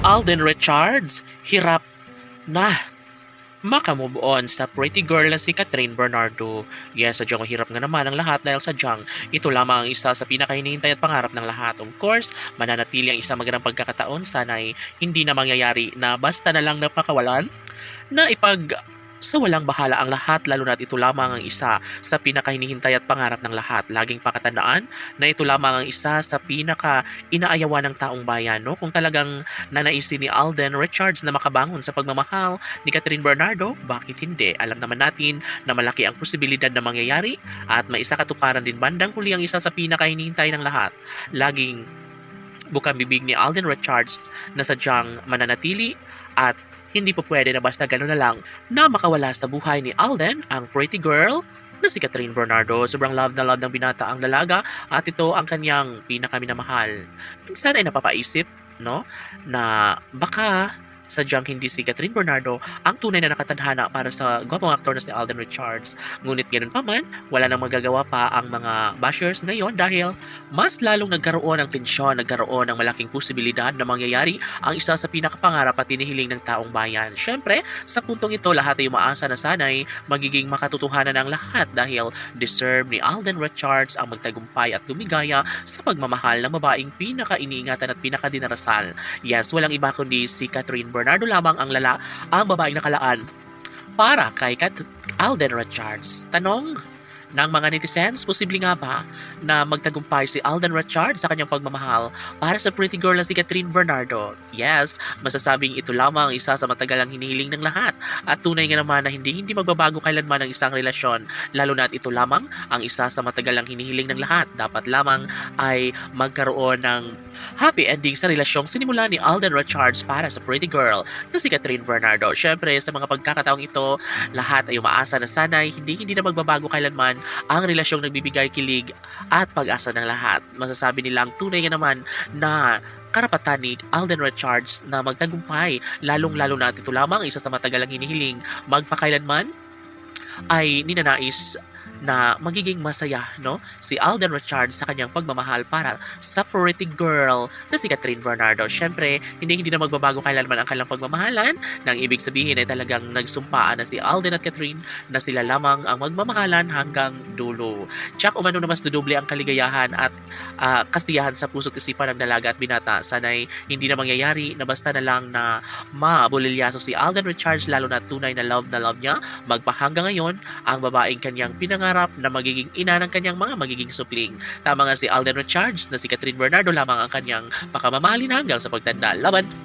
Alden Richards, hirap na makamove on sa pretty girl na si Catherine Bernardo. Yes, sadyang mahirap nga naman ang lahat dahil sadyang ito lamang ang isa sa pinakahinihintay at pangarap ng lahat. Of course, mananatili ang isang magandang pagkakataon. Sana'y hindi na mangyayari na basta na lang napakawalan na sa walang bahala ang lahat, lalo na't ito lamang ang isa sa pinakahinihintay at pangarap ng lahat. Laging pakatandaan na ito lamang ang isa sa pinaka-inaayawan ng taong bayan. No? Kung talagang nanaisin ni Alden Richards na makabangon sa pagmamahal ni Catherine Bernardo, bakit hindi? Alam naman natin na malaki ang posibilidad na mangyayari at may isa katuparan din bandang huli ang isa sa pinakahinihintay ng lahat. Laging bukang bibig ni Alden Richards na sadyang mananatili at hindi po pwede na basta gano'n na lang na makawala sa buhay ni Alden, ang pretty girl na si Catherine Bernardo. Sobrang love na love ng binata ang dalaga at ito ang kanyang pinakaminamahal. Minsan ay napapaisip, no, na baka sadyang hindi si Catherine Bernardo ang tunay na nakatadhana para sa gwapong aktor na si Alden Richards. Ngunit ganun pa man, wala nang magagawa pa ang mga bashers ngayon dahil mas lalong nagkaroon ng tensyon, nagkaroon ng malaking posibilidad na mangyayari ang isa sa pinakapangarap at tinihiling ng taong bayan. Syempre, sa puntong ito, lahat ay umaasa na sana'y magiging makatotohanan ang lahat dahil deserve ni Alden Richards ang magtagumpay at lumigaya sa pagmamahal ng babaeng pinaka-iniingatan at pinaka-dinarasal. Yes, walang iba kundi si Catherine Bernardo lamang ang babaeng nakalaan para kay Alden Richards. Tanong ng mga netizens, posible nga ba na magtagumpay si Alden Richards sa kanyang pagmamahal para sa pretty girl na si Catherine Bernardo? Yes, masasabing ito lamang ang isa sa matagalang hinihiling ng lahat at tunay nga naman na hindi magbabago kailanman ang isang relasyon, lalo na at ito lamang ang isa sa matagalang hinihiling ng lahat. Dapat lamang ay magkaroon ng happy ending sa relasyong sinimula ni Alden Richards para sa pretty girl na si Catherine Bernardo. Syempre, sa mga pagkakataong ito, lahat ay umaasa na sana'y hindi na magbabago kailanman ang relasyong nagbibigay kilig at pag-asa ng lahat. Masasabi nilang tunay nga naman na karapatan ni Alden Richards na magtagumpay, lalong-lalo na ito lamang isa sa matagalang hinihiling magpakailanman ay ninanais na magiging masaya, no, si Alden Richards sa kanyang pagmamahal para sa pretty girl na si Catherine Bernardo. Syempre, hindi na magbabago kailanman ang kanilang pagmamahalan. Nang ibig sabihin ay talagang nagsumpaan na si Alden at Catherine na sila lamang ang magmamahalan hanggang dulo. Tsak umano na mas dudoble ang kaligayahan at kasiyahan sa puso't isipan ng dalaga at binata. Sana'y hindi na mangyayari na basta na lang na mabulilyaso si Alden Richards, lalo na tunay na love niya magpahanggang ngayon ang babaeng kanyang pinangarap na magiging ina ng kanyang mga magiging supling. Tama nga si Alden Richards na si Catherine Bernardo lamang ang kanyang pakamamahalin hanggang sa pagtanda. Laban!